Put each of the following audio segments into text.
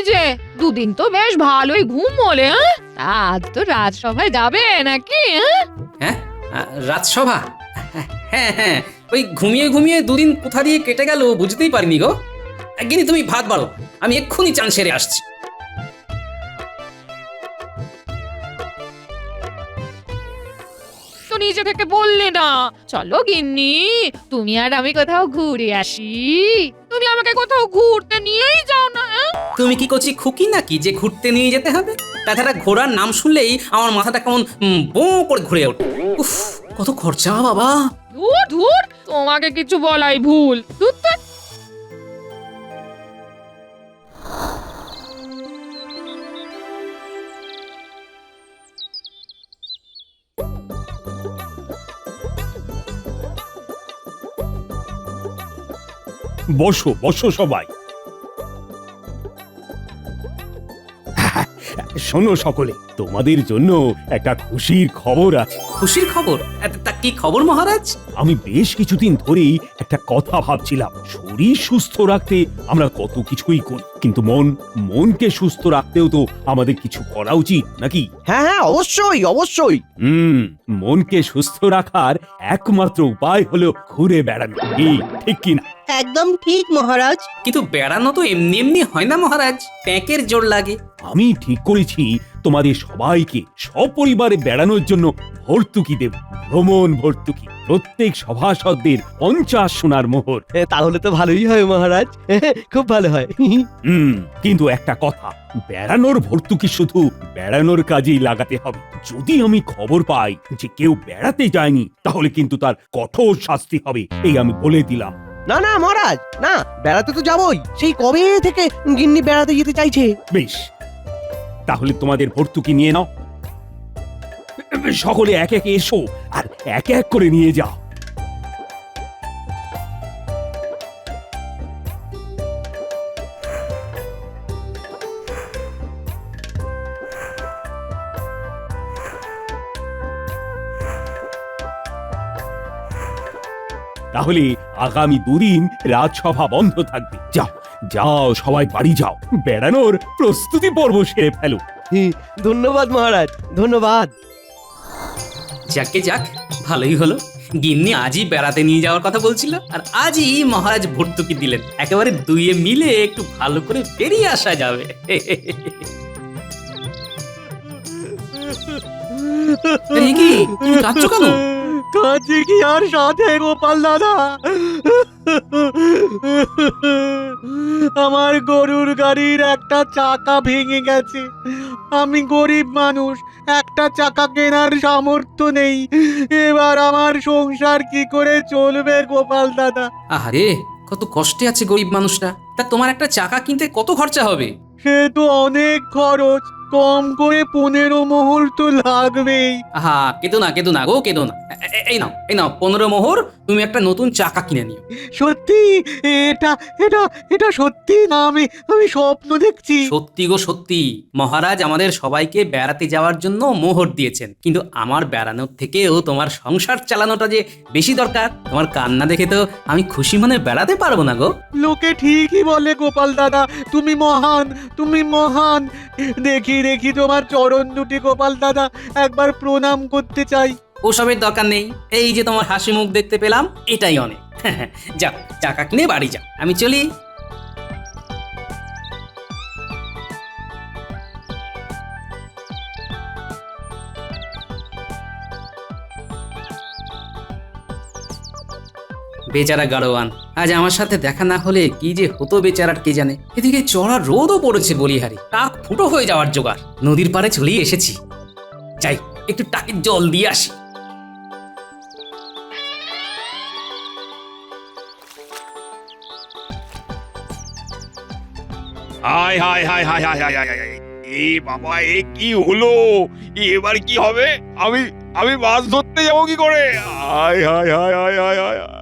যে দুদিন তো বেশ ভালোই ঘুম হলে। আজ তো রাজসভায় যাবে নাকি? হ্যাঁ, রাজসভা? হ্যাঁ হ্যাঁ, ওই ঘুমিয়ে ঘুমিয়ে দুদিন কোথা দিয়ে কেটে গেল বুঝতেই পারিনি গো। একদিনই তুমি ভাত বাড়ো, আমি এক্ষুনি চান সেরে আসছি। তো নিজে থেকে বললে না, চলো গিন্নি তুমি আর আমি কোথাও ঘুরে আসি। তুমি আমাকে কোথাও ঘুরতে নিয়েই যাও না। তুমি কি করছি খুকি নাকি যে ঘুরতে নিয়ে যেতে হবে? তাছাড়া ঘোড়ার নাম শুনলেই আমার মাথাটা কেমন বো করে ঘুরে ওঠে। উফ, কত খরচা বাবা। ধুর ধুর, তোমাকে কিছু বলাই ভুল। ধুর ধ্যাৎ। বসো বসো সবাই। শোনো সকলে, তোমাদের জন্য একটা খুশির খবর আছে। খুশির খবর? তা কি খবর মহারাজ? আমি বেশ কিছুদিন ধরেই একটা কথা ভাবছিলাম। শরীর সুস্থ রাখতে আমরা কত কিছুই করি, কিন্তু মনকে সুস্থ রাখতেও তো আমাদের কিছু করা উচিত নাকি? হ্যাঁ হ্যাঁ, অবশ্যই অবশ্যই। মনকে সুস্থ রাখার একমাত্র উপায় হলো ঘুরে বেড়ানো। কি ঠিক কিনা? একদম ঠিক মহারাজ। কিন্তু বেড়ানো তো এমনি এমনি হয় না মহারাজ, প্যাকের জোর লাগে। আমি ঠিক করেছি তোমাদের সবাইকে সপরিবারে বেড়ানোর জন্য ভর্তুকি দেব, ভ্রমণ ভর্তুকি। প্রত্যেক সভাসদদের 50 সোনার মোহর। তাহলে তো ভালোই হয় মহারাজ, খুব ভালো হয়। কিন্তু একটা কথা, বেড়ানোর ভর্তুকি শুধু বেড়ানোর কাজেই লাগাতে হবে। যদি আমি খবর পাই যে কেউ বেড়াতে যায়নি, তাহলে কিন্তু তার কঠোর শাস্তি হবে, এই আমি বলে দিলাম। না না মহারাজ, না, বেড়াতে তো যাবই। সেই কবে থেকে গিন্নি বেড়াতে যেতে চাইছে। বেশ, তাহলে তোমাদের ভর্তুকি নিয়ে নাও। সকলে এক একে এসো আর এক এক করে নিয়ে যাও। তাহলে আগামী দুদিন রাজসভা বন্ধ থাকবে। যাও যাও, সবাই বাড়ি যাও, বেড়ানোর প্রস্তুতি পর্ব সেরে ফেলো। ধন্যবাদ মহারাজ, ধন্যবাদ। যাকে যাক, ভালোই হলো। গিন্নি আজই বেড়াতে নিয়ে যাওয়ার কথা বলছিল, আর আজই মহারাজ ভর্তুকি দিলেন। একেবারে দুইয়ে মিলে একটু ভালো করে বেরিয়ে আসা যাবে। এই কি, তুমি কাঁদছো কেন? কাঁদছি কি আর সাথে গোপাল দাদা, আমার গরুর গাড়ির একটা চাকা ভেঙে গেছে। আমি গরিব মানুষ, একটা চাকা কেনার সামর্থ্য নেই। এবার আমার সংসার কি করে চলবে গোপাল দাদা? আরে, কত কষ্টে আছে গরিব মানুষটা। তা তোমার একটা চাকা কিনতে কত খরচা হবে? সে তো অনেক খরচ, কম করে 15 মোহর তো লাগবেই। আহা, কেঁদো না গো, কেঁদো না। এই নাও 15 মোহর, তুমি একটা নতুন চাকা কিনে নিও। সত্যি? এটা এটা এটা সত্যি না আমি স্বপ্ন দেখছি? সত্যি গো সত্যি। মহারাজ আমাদের সবাইকে বেড়াতে যাওয়ার জন্য মোহর দিয়েছেন, কিন্তু আমার বেড়ানোর থেকেও তোমার সংসার চালানোটা যে বেশি দরকার। তোমার কান্না দেখে তো আমি খুশি মনে বেড়াতে পারবো না গো। লোকে ঠিকই বলে গোপাল দাদা, তুমি মহান, তুমি মহান। দেখি দেখি তোমার চরণ দুটি গোপাল দাদা, একবার প্রণাম করতে চাই। ওসবের দরকার নেই, এই যে তোমার হাসি মুখ দেখতে পেলাম, এটাই অনেক। যাও, চাকা কিনে বাড়ি যাও, আমি চলি। বেচারা গাড়োয়ান, আজ আমার সাথে দেখা না হলে কি যে হতো বেচারার কে জানে। এদিকে চড়া রোদও পড়েছে বলিহারি, টাক ফুটো হয়ে যাওয়ার জোগাড়। নদীর পাড়ে চলেই এসেছি, যাই একটু টাকের জল দিয়ে আসি। হায় হায় হায় হায় হায় হায় হায় হায়। এ বাবা, এ কি হলো? এবার কি হবে? আমি আমি মাছ ধরতে যাবো কি করে? হায় হায় হায় হায় হায় হায় হায়।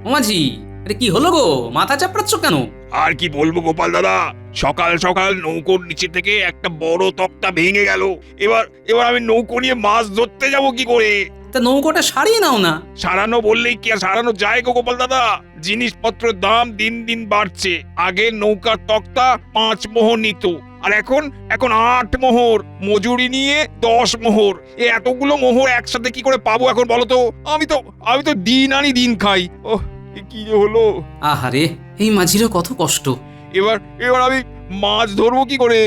ওমাজি, আরে কি হলো গো, মাথা চাপড়াচ্ছ কেন? আর কি বলবো গোপাল দাদা, সকাল সকাল নৌকোর নিচে থেকে একটা বড় তক্তা ভেঙে গেল। এবার এবার আমি নৌকো নিয়ে মাছ ধরতে যাবো কি করে? তা নৌকোটা সারিয়ে নাও না। সারানো বললেই কি আর সারানো যায় গো গোপাল দাদা? জিনিসপত্রের দাম দিন দিন বাড়ছে। আগে নৌকার তক্তা 5 মোহর নিত, আর এখন 8 মোহর, মজুরি নিয়ে 10 মোহর। এতগুলো মোহর একসাথে কি করে পাবো এখন বলো তো? আমি তো দিন আনি দিন খাই। ওহ, এ কি যে হলো! আহারে, এই মাঝিরও কত কষ্ট। এবার আমি মাছ ধরবো কি করে?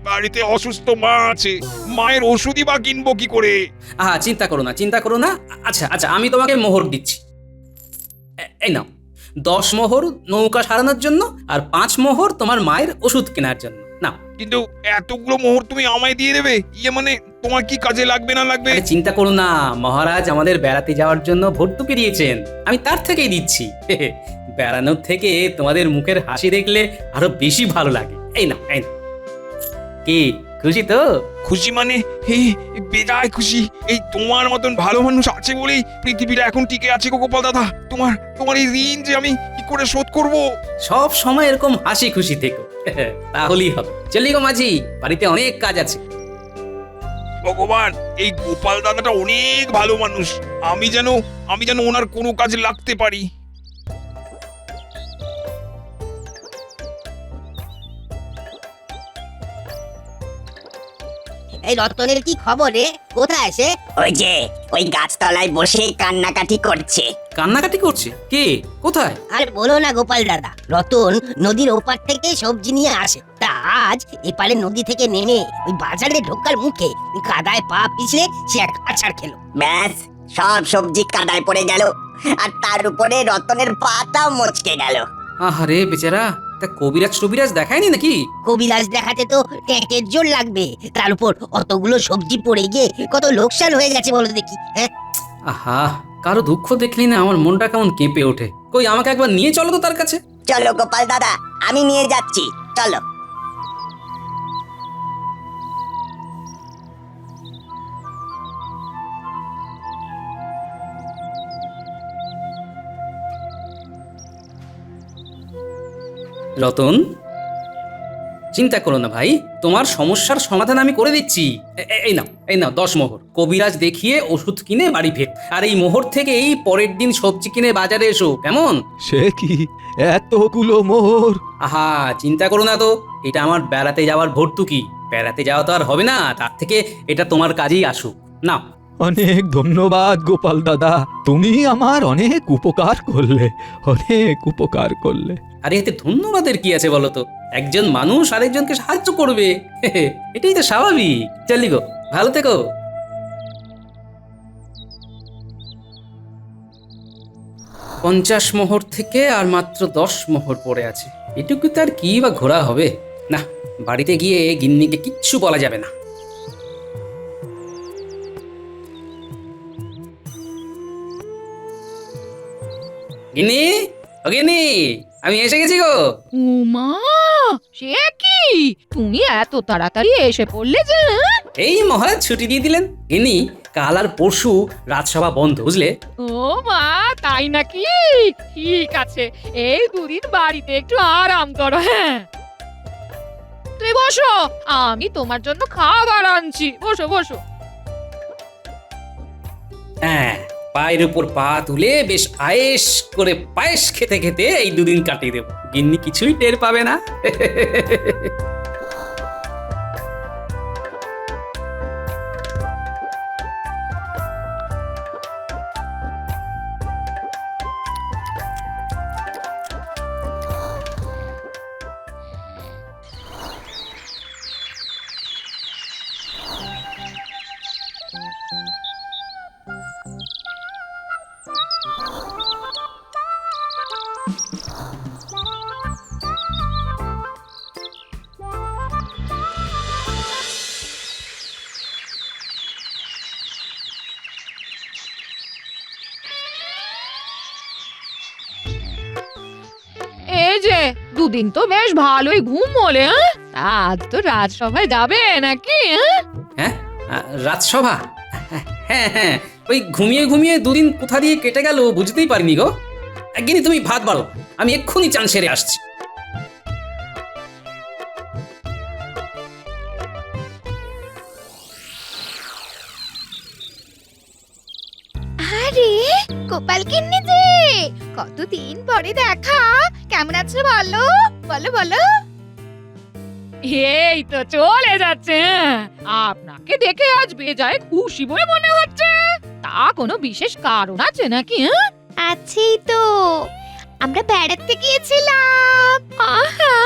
বাড়িতে অসুস্থ মা আছে, মায়ের ওষুধই বা কিনবো কি করে? চিন্তা করো না। আচ্ছা আচ্ছা, আমি তোমাকে মোহর দিচ্ছি। এই নাও, 10 মোহর নৌকা সারানোর জন্য, আর 5 মোহর তোমার মায়ের ওষুধ কেনার জন্য। নাও। কিন্তু এতগুলো মোহর তুমি আমায় দিয়ে দেবে? মানে তোমার কি কাজে লাগবে না লাগবে? আরে চিন্তা করো না, মহারাজ আমাদের বেড়াতে যাওয়ার জন্য ভর্তুকি দিয়েছেন, আমি তার থেকেই দিচ্ছি। বেড়ানোর থেকে তোমাদের মুখের হাসি দেখলে আরো বেশি ভালো লাগে। এই নাও। কি খুশি তো? খুশি মানে বেজায় খুশি। এই তোমার মতন ভালো মানুষ আছে বলেই পৃথিবীটা এখন টিকে আছে গো গোপাল দাদা। তোমার এই ঋণ যে আমি কি করে শোধ করব? সব সময় এরকম হাসি খুশি থেকো, তাহলেই হবে। চলি গো মাঝি, বাড়িতে অনেক কাজ আছে। ভগবান, এই গোপাল দাদাটা অনেক ভালো মানুষ। আমি যেন ওনার কোনো কাজে লাগতে পারি। এই রতনের কি খবর রে? কোথায় সে? ওই গাছতলায় বসে কান্নাকাটি করছে। কান্নাকাটি করছে? কে? কোথায়? আর বলো না গোপাল দাদা, রতন নদীর ওপার থেকে সবজি নিয়ে আসে। তা আজ এপারে নদী থেকে নেমে ওই বাজারে ঢোকার মুখে কাদায় পা পিছলে সে এক আছাড় খেলো। ব্যাস, সব সবজি কাদায় পড়ে গেল, আর তার উপরে রতনের পাটাও মচকে গেল। আহারে বেচারা, তা কবিরাজ দেখায়নি নাকি? কবিরাজ দেখাতে তো ট্যাঁকের জোর লাগবে, তার উপর অতগুলো সবজি পড়ে গিয়ে কত লোকসান হয়ে গেছে বলো দেখি। হ্যাঁ, আহা, কারো দুঃখ দেখলি না আমার মনটা কেমন কেঁপে ওঠে। কই, আমাকে একবার নিয়ে চলো তো তার কাছে। চলো গোপাল দাদা, আমি নিয়ে যাচ্ছি, চলো। রতন, চিন্তা করো না ভাই, তোমার সমস্যার সমাধান আমি করে দিচ্ছি। এই নাও 10 মোহর। কবিরাজ দেখিয়ে ওষুধ কিনে বাড়ি ফের, আর এই মোহর থেকে এই পরের দিন সবজি কিনে বাজারে এসো, কেমন? সে কি এতগুলো মোহর? আহা, চিন্তা করো না তো, এটা আমার বেড়াতে যাওয়ার ভর্তুকি। বেড়াতে যাওয়া তো আর হবে না, তার থেকে এটা তোমার কাজেই আসুক। নাও। অনেক ধন্যবাদ গোপাল দাদা, তুমি আমার অনেক উপকার করলে। আরে এতে ধন্যবাদের কি আছে বলো তো? একজন মানুষ আরেকজনকে সাহায্য করবে, এটাই তো স্বাভাবিক। চলি গো, ভালো থেকো। 50 মোহর থেকে আর মাত্র 10 মোহর পড়ে আছে। এটুকু তার কি বা ঘোরা হবে? না, বাড়িতে গিয়ে গিন্নিকে কিচ্ছু বলা যাবে না। গিন্নি, ও গিন্নি, আমি এসে গেছি গো। উমা, সে কি? তুমি এত তাড়াতাড়ি এসে পড়লে যে? এই মহারাজ ছুটি দিয়ে দিলেন। গিন্নি, কাল আর পরশু রাজসভা বন্ধ, বুঝলে? ও মা, তাই নাকি? ঠিক আছে, এই 2 দিন বাড়িতে একটু আরাম করো। হ্যাঁ, তুমি বসো, আমি তোমার জন্য খাবার আনছি। বসো। হ্যাঁ, পায়ের উপর পা তুলে বেশ আয়েশ করে পায়েস খেতে খেতে এই 2 দিন কাটিয়ে দেব। গিন্নি কিছুই টের পাবে না। এই যে 2 দিন তো বেশ ভালোই ঘুম হলে। হ্যাঁ, আজ তো রাজসভায় যাবে নাকি? হ্যাঁ, রাজসভা? হ্যাঁ, ওই ঘুমিয়ে ঘুমিয়ে 2 দিন কোথা দিয়ে কেটে গেল বুঝতেই পারিনি গো। গিন্নি, তুমি ভাত বাড়ো, আমি এক্ষুনি চান সেরে আসছি। গোপাল কিন্নি যে কতদিন পরে দেখা, কেমন আছো বলো বলো বলো। এই তো চলে যাচ্ছে। আপনাকে দেখে আজ বেজায় খুশি বলে মনে হচ্ছে। তা কোনো বিশেষ কারণ আছে নাকি? আছেই তো, আমরা বেড়াতে গিয়েছিলাম। আহা,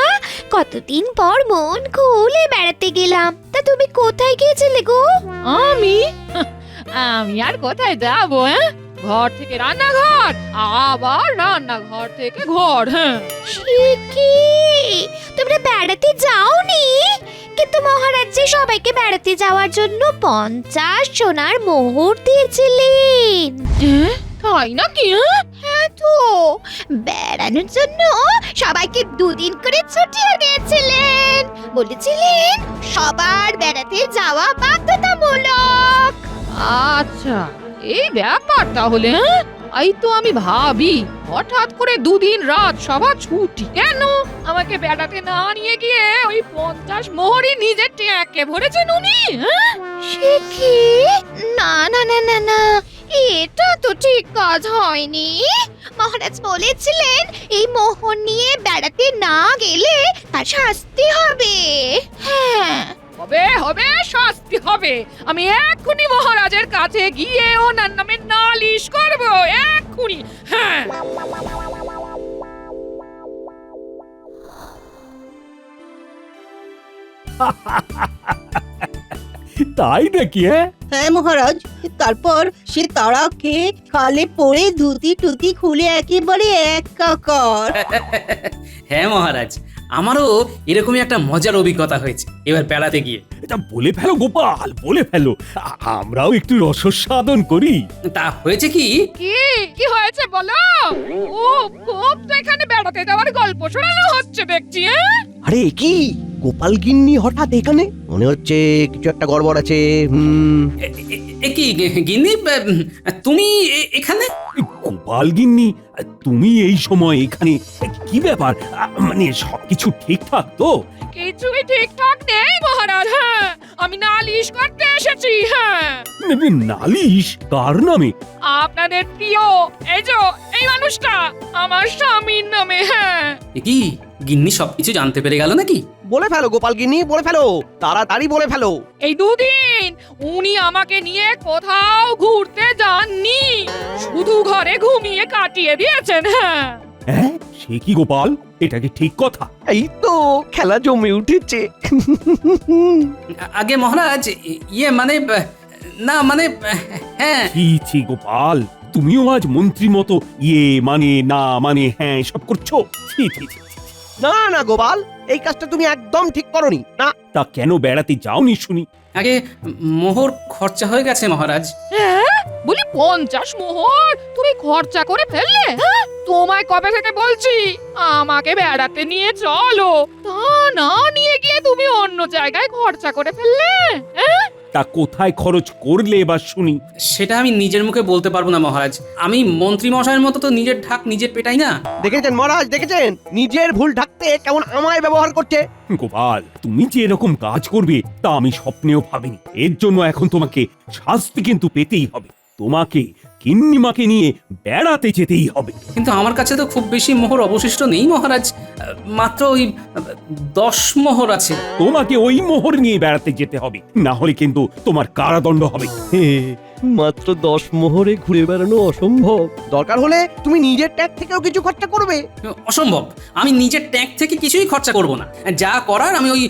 কতদিন পর মন খুলে বেড়াতে গেলাম। তা তুমি কোথায় গিয়েছিলে গো? আমি আমি আর কোথায় যাব? ঘর থেকে রান্নাঘর, আবার রান্নাঘর থেকে ঘর। সে কি, তোমরা বেড়াতে যাওনি? কিন্তু মহারাজ যে সবাইকে বেড়াতে যাওয়ার জন্য 50 সোনার মোহর দিয়েছিলেন। তাই নাকি? হ্যাঁ তো, বেড়ানোর জন্য সবাইকে 2 দিন করে ছুটিও দিয়েছিলেন। বলেছিলেন সবার বেড়াতে যাওয়া বাধ্যতামূলক। আচ্ছা, এই ব্যাপার তাহলে। এই তো আমি ভাবি হঠাৎ করে 2 দিন রাত সভা ছুটি কেন? আমাকে বেড়াতে না নিয়ে গিয়ে ওই 50 মোহরই নিজের ট্যাঁকে ভরেছেন উনি। সে কি, না না না না না, এটা তো ঠিক কাজ হয়নি। মহারাজ বলেছিলেন এই মোহর নিয়ে বেড়াতে না গেলে তার শাস্তি হবে। হ্যাঁ, হবে হবে, শাস্তি হবে। আমি এক্ষুনি মহারাজের কাছে গিয়ে ওনার নামে নালিশ করব, এক্ষুনি। হ্যাঁ, তাই নাকি? হ্যাঁ, হ্যাঁ মহারাজ, তারপর সে তারা খেয়ে খালে পড়ে ধুতি টুতি খুলে একেবারে একাকার। হ্যাঁ মহারাজ, আমারও এরকমই একটা মজার অভিজ্ঞতা হয়েছে এবার বেড়াতে গিয়ে। এটা বলে ফেলো গোপাল, বলে ফেলো, আমরাও একটু রসস্বাদন করি। তা হয়েছে কি? কি কি হয়েছে বলো? ও, খুব তো এখানে বেড়াতে যাওয়ার গল্প শোনানো হচ্ছে দেখছি। আরে কি গোপাল গিন্নি হঠাৎ এখানে? মনে হচ্ছে কিছু একটা গড়বড় আছে। এ কি গিন্নি, তুমি এখানে? গোপাল গিন্নি, তুমি এই সময় এখানে? কি ব্যাপার? মানে সবকিছু ঠিকঠাক তো? কিছুই ঠিকঠাক নেই মহারাজ। হ্যাঁ, আমি নালিশ করতে এসেছি। হ্যাঁ, নালিশ কার নামে? আপনাদের প্রিয় এই মানুষটা, আমার স্বামীর নামে। হ্যাঁ, এ কি গিন্নি সবকিছু জানতে পেরে গেল নাকি? বলে ফেলো গোপাল গিন্নি, বলে ফেলো, তাড়াতাড়ি বলে ফেলো। এই 2 দিন উনি আমাকে নিয়ে কোথাও ঘুরতে যাননি, শুধু ঘরে ঘুমিয়ে কাটিয়ে দিয়েছেন। হ্যাঁ, হ্যাঁ, সে কি গোপাল, এটা কি ঠিক কথা? এই তো খেলা জমে উঠেছে। আগে মহারাজ, ইয়ে মানে না মানে হ্যাঁ। ছি গোপাল, তুমিও আজ মন্ত্রী মতো ইয়ে মানে না মানে হ্যাঁ সব করছো। ছি ছি ছি। না না গোপাল, এই কাজটা তুমি একদম ঠিক করনি। না, তা কেন বেড়াতে যাওনি শুনি? আগে মোহর খরচা হয়ে গেছে মহারাজ। হ্যাঁ, বলি 50 মোহর তুমি খরচা করে ফেললে? হ্যাঁ, তোমায় কবে থেকে বলছি আমাকে বেড়াতে নিয়ে চলো, তা না নিয়ে গিয়ে তুমি অন্য জায়গায় খরচা করে ফেললে। হ্যাঁ, তা কোথায় খরচ করলে এবার শুনি? সেটা আমি নিজের মুখে বলতে পারবো না মহারাজ। আমি মন্ত্রী মশাইয়ের মতো তো নিজের ঢাক নিজে পেটাই না। দেখেছেন মহারাজ, দেখেছেন নিজের ভুল ঢাকতে কেমন আমায় ব্যবহার করছে। গোপাল, তুমি যে এরকম কাজ করবে তা আমি স্বপ্নেও ভাবিনি। এর জন্য এখন তোমাকে শাস্তি কিন্তু পেতেই হবে। তোমাকে গিন্নিমাকে নিয়ে বেড়াতে যেতেই হবে। কিন্তু আমার কাছে তো খুব বেশি মোহর অবশিষ্ট নেই মহারাজ, মাত্র ওই 10 মোহর আছে। তোমাকে ওই মোহর নিয়ে বেড়াতে যেতে হবে, না হলে কিন্তু তোমার কারাদণ্ড হবে। মাত্র 10 মোহরে ঘুরে বেড়ানো অসম্ভব। দরকার হলে তুমি নিজের ট্যাগ থেকেও কিছু খরচা করবে। অসম্ভব, আমি নিজের ট্যাঙ্ক থেকে কিছুই খরচা করব না। যা করার আমি ওই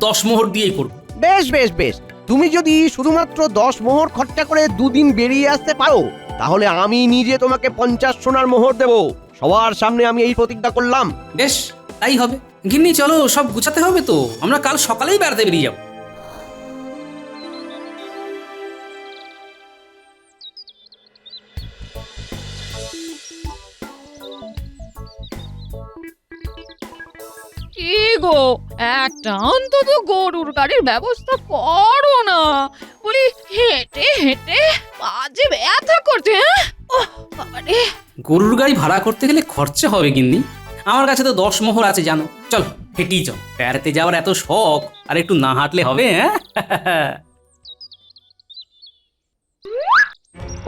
10 মোহর দিয়েই করব। বেশ বেশ বেশ, তুমি যদি শুধুমাত্র 10 মোহর খরচা করে 2 দিন বেরিয়ে আসতে পারো, তাহলে আমি নিজে তোমাকে 50 সোনার মোহর দেব। সবার সামনে আমি এই প্রতিজ্ঞা করলাম। বেশ, তাই হবে। গিন্নি চলো, সব গুছাতে হবে তো, আমরা কাল সকালেই বেড়াতে বেরিয়ে যাব। কি গো, একটা অন্তত গরুর গাড়ির ব্যবস্থা করো না। বলি হেঁটে হেঁটে পা যে ব্যথা করছে। ওহ বাবারে, গরুর গাড়ি ভাড়া করতে গেলে খরচা হবে গিন্নি। আমার কাছে তো 10 মোহর আছে জানো। চল হেঁটেই চল, বেড়াতে যাওয়ার এত শখ, আর একটু না হাঁটলে হবে?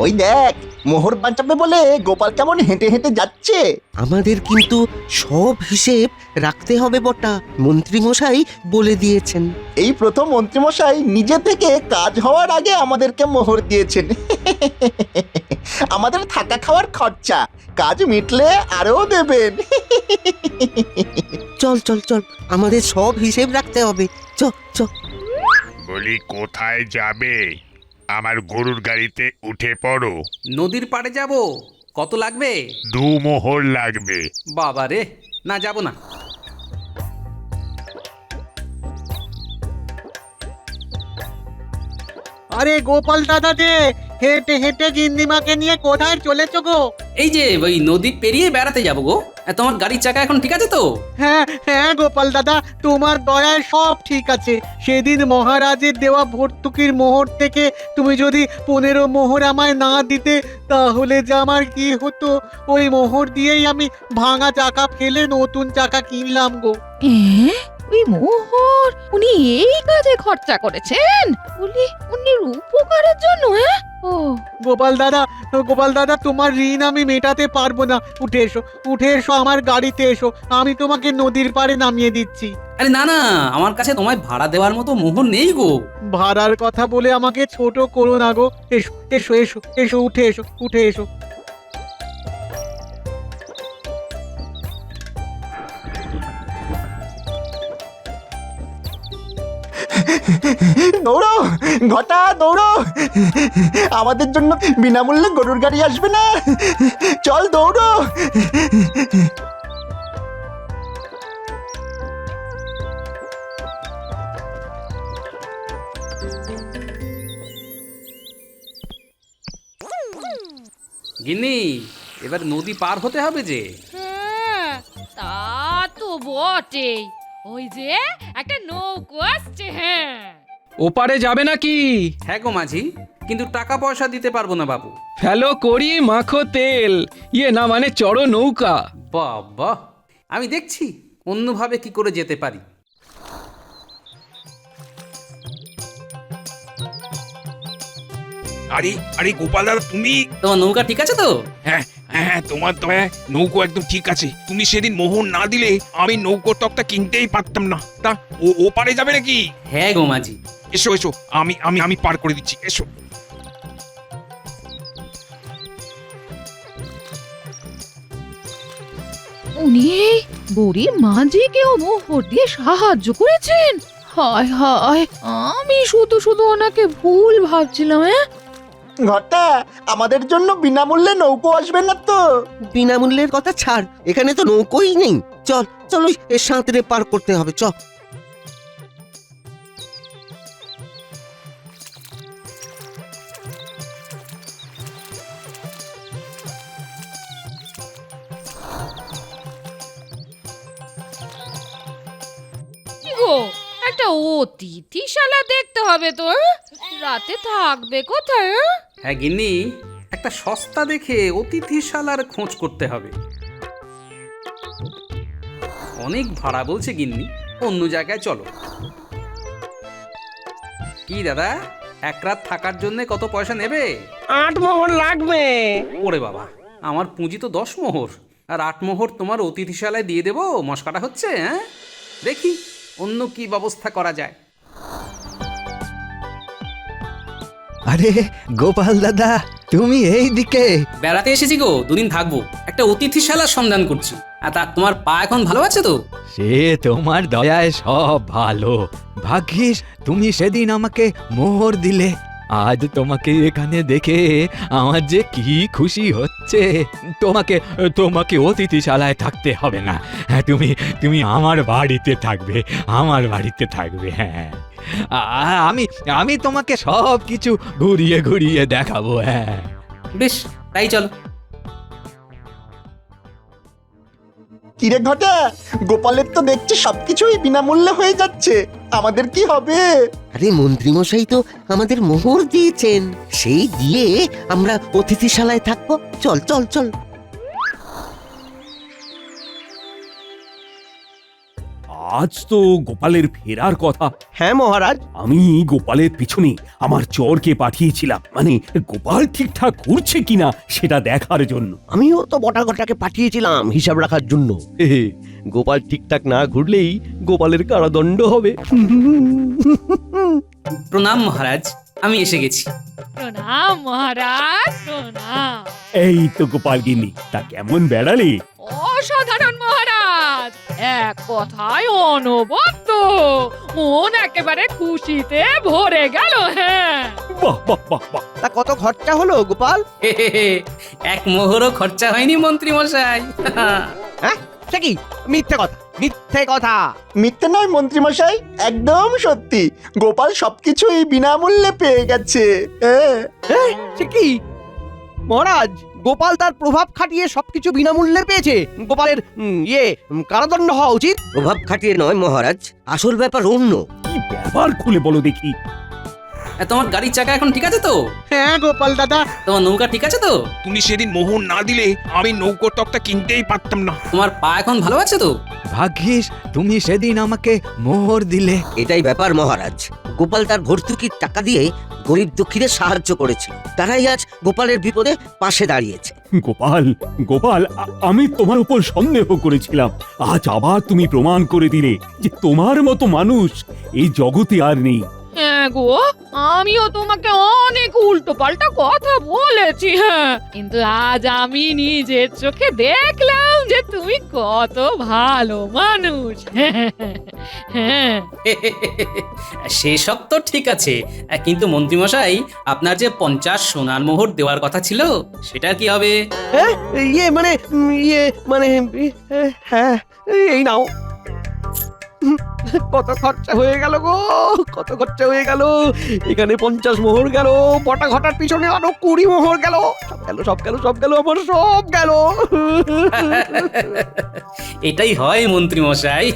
ওই দেখ মোহর বাঁচাবে বলে গোপাল কেমন হেঁটে হেঁটে যাচ্ছে। আমাদের কিন্তু সব হিসেব রাখতে হবে বটা, মন্ত্রী মশাই বলে দিয়েছেন। এই প্রথম মন্ত্রীমশাই নিজে থেকে কাজ হওয়ার আগে আমাদেরকে মোহর দিয়েছেন। আমাদের থাকা খাওয়ার খরচা কাজ মিটলে আরো দেবেন। চল চল চল, আমাদের সব হিসেব রাখতে হবে। চ চ। বলি কোথায় যাবে? আমার গরুর গাড়িতে উঠে পড়ো। নদীর পাড়ে যাব। কত লাগবে? 2 মোহর লাগবে। বাবা রে, না যাব না। আরে গোপাল দাদা যে হেঁটে হেঁটে গিন্নিমাকে নিয়ে কোথায় চলেছো গো? এই যে ওই নদী পেরিয়ে বেড়াতে যাবো গো। তোমার গাড়ির চাকা এখন ঠিক আছে তো? হ্যাঁ হ্যাঁ গোপাল দাদা, তোমার দয়ায় সব ঠিক আছে। সেদিন মহারাজের দেওয়া ভর্তুকির মোহর থেকে তুমি যদি 15 মোহর আমায় না দিতে, তাহলে যে আমার কি হতো। ওই মোহর দিয়েই আমি ভাঙা চাকা ফেলে নতুন চাকা কিনলাম গো। ওই মোহর উনি এই কাজে খরচা করেছেন? বলি উনির উপকারের জন্য? হ্যাঁ, ও গোপাল দাদা তোমার ঋণ আমি মেটাতে পারবো না। উঠে এসো আমার গাড়িতে এসো, আমি তোমাকে নদীর পাড়ে নামিয়ে দিচ্ছি। আরে না না, আমার কাছে তোমায় ভাড়া দেওয়ার মতো মোহর নেই গো। ভাড়ার কথা বলে আমাকে ছোট করো না গো। এসো এসো এসো এসো, উঠে এসো। দৌড়ো ঘটা, দৌড়ো। আমাদের জন্য বিনামূল্যে গরুর গাড়ি আসবে না? চল দৌড়ো। গিন্নি, এবার নদী পার হতে হবে যে। হ্যাঁ, তা তো বটেই। ওই যে একটা নৌকো আসছে। হ্যাঁ, ওপারে যাবে নাকি? হ্যাঁ গো মাঝি, কিন্তু টাকা পয়সা দিতে পারবো না বাবু। ফেলো করি মাখো তেল, ইয়ে না মানে চড়ো নৌকা। বাবা, আমি দেখছি অন্যভাবে কি করে যেতে পারি। আরে আরে গোপাল দাদা, তুমি? তোমার নৌকা ঠিক আছে তো? হ্যাঁ হ্যাঁ, তোমার নৌকো একদম ঠিক আছে। তুমি সেদিন মোহর না দিলে আমি নৌকো তকটা কিনতেই পারতাম না। তা ও পারে যাবে নাকি? হ্যাঁ গো মাঝি। এসো এসো, আমি পার করে দিচ্ছি, এসো। উনি বুড়ি মাঝিকেও মোহর দিয়ে সাহায্য করেছেন। হায় হায়, আমি শুধু ওনাকে ভুল ভাবছিলাম। হ্যাঁ, ঘটা, আমাদের জন্য বিনামূল্যে নৌকো আসবে না তো? বিনামূল্যের কথা ছাড়, এখানে তো নৌকোই নেই। চল চল, ওই সাঁতরে পার করতে হবে। চ। কি গো, একটা অতিথিশালা দেখতে হবে তো। রাতে থাকবে কোথায়? হ্যাঁ গিন্নি, একটা সস্তা দেখে অতিথিশালার খোঁজ করতে হবে। অনেক ভাড়া বলছে গিন্নি, অন্য জায়গায় চলো। কি দাদা, এক রাত থাকার জন্য কত পয়সা নেবে? 8 মোহর লাগবে। ওরে বাবা, আমার পুঁজি তো 10 মোহর, আর 8 মোহর তোমার অতিথিশালায় দিয়ে দেবো। মস্কাটা হচ্ছে? হ্যাঁ, দেখি অন্য কি ব্যবস্থা করা যায়। আরে গোপাল দাদা, তুমি এই দিকে? বেড়াতে এসেছি গো, 2 দিন থাকবো। একটা অতিথিশালার সন্ধান করছি। আর তা তোমার পা এখন ভালো আছে তো? সে তোমার দয়ায় সব ভালো। ভাগ্যিস তুমি সেদিন আমাকে মোহর দিলে। আজ তোমাকে এখানে দেখে আমার যে কি খুশি হচ্ছে। তোমাকে অতিথিশালায় থাকতে হবে না। তুমি আমার বাড়িতে থাকবে। হ্যাঁ, আমি তোমাকে সব কিছু ঘুরিয়ে দেখাবো। হ্যাঁ, বেশ, তাই চলো। কিরে ঘটা, গোপালের তো দেখছি সবকিছুই বিনামূল্যে হয়ে যাচ্ছে। আমাদের কি হবে? আরে মন্ত্রী মশাই তো আমাদের মোহর দিয়েছেন, সেই দিয়ে আমরা অতিথিশালায় থাকবো। চল চল চল। আজ তো গোপালের ফেরার কথা। হ্যাঁ মহারাজ। আমি গোপালের পিছনে আমার চোরকে পাঠিয়েছিলাম, মানে গোপাল ঠিকঠাক ঘুরছে কিনা সেটা দেখার জন্য। আমিও তো বটাঘটাকে পাঠিয়েছিলাম হিসাব রাখার জন্য। গোপাল ঠিকঠাক না ঘুরলেই গোপালের কারাদণ্ড হবে। প্রণাম মহারাজ, আমি এসে গেছি। প্রণাম মহারাজ, প্রণাম। এই তো গোপাল গিন্নি, তা কেমন বেড়ালে? অসাধারণ মহারাজ, এক কথায় অনবদ্য। মন একেবারে খুশিতে ভরে গেল। হ্যাঁ, বাহ বাহ বাহ বাহ। তা কত খরচা হলো গোপাল? এক মোহরও খরচা হয়নি মন্ত্রী মশাই। হ্যাঁ সে কি? মিথ্যে কথা, মিথ্যে কথা। মিথ্যে নয় মন্ত্রী মশাই, একদম সত্যি। গোপাল সবকিছুই বিনামূল্যে পেয়ে গেছে। সে কি মহারাজ, গোপাল তার প্রভাব খাটিয়ে সবকিছু বিনামূল্যে পেয়েছে? গোপালের কারাদণ্ড হওয়া উচিত। প্রভাব খাটিয়ে নয় মহারাজ, আসল ব্যাপার অন্য। কি ব্যাপার খুলে বলো দেখি। তোমার গাড়ির চাকা এখন ঠিক আছে তো? হ্যাঁ গোপাল দাদা, তোমার নৌকা ঠিক আছে তো? তুমি সেদিন মোহর না দিলে আমি নৌকোর তক্তা কিনতেই পারতাম না। তোমার পা এখন ভালো আছে তো? ভাগ্যিস তুমি সেদিন আমাকে মোহর দিলে। এটাই ব্যাপার মহারাজ, গোপাল তার ভর্তুকির টাকা দিয়ে গরিব দুঃখীদের সাহায্য করেছিল, তারাই আজ গোপালের বিপদে পাশে দাঁড়িয়েছে। গোপাল গোপাল, আমি তোমার উপর সন্দেহ করেছিলাম, আজ আবার তুমি প্রমাণ করে দিলে যে তোমার মতো মানুষ এই জগতে আর নেই। হ্যাঁ গো, আমিও তোমাকে অনেক উল্টো পাল্টা কথা বলেছি। হ্যাঁ, কিন্তু আজ আমি নিজের চোখে দেখলাম যে তুমি কত ভালো মানুষ। হ্যাঁ, সেসব তো ঠিক আছে, কিন্তু মন্ত্রী মশাই, আপনার যে 50 সোনার মোহর দেওয়ার কথা ছিল, সেটা কি হবে? হ্যাঁ এই নাও। কত খরচা হয়ে গেল গো, কত খরচা হয়ে গেল। এখানে 50 মোহর গেল, বটা ঘটার পিছনে আরো 20 মোহর গেল। সব গেল সব গেল সব গেল, আমার সব গেল। এটাই হয় মন্ত্রী মশাই।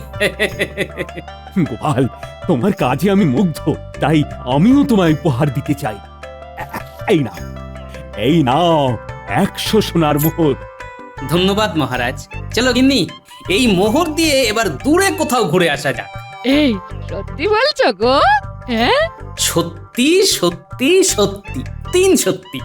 গোপাল, তোমার কাজে আমি মুগ্ধ, তাই আমিও তোমায় উপহার দিতে চাই। এই নাও, এই নাও 100 সোনার মোহর। ধন্যবাদ মহারাজ। চলো গিন্নি, এই মোহর দিয়ে এবার দূরে কোথাও ঘুরে আসা যাক। এই সত্যি বলছো গো? হ্যাঁ, সত্যি সত্যি সত্যি, 3 সত্যি।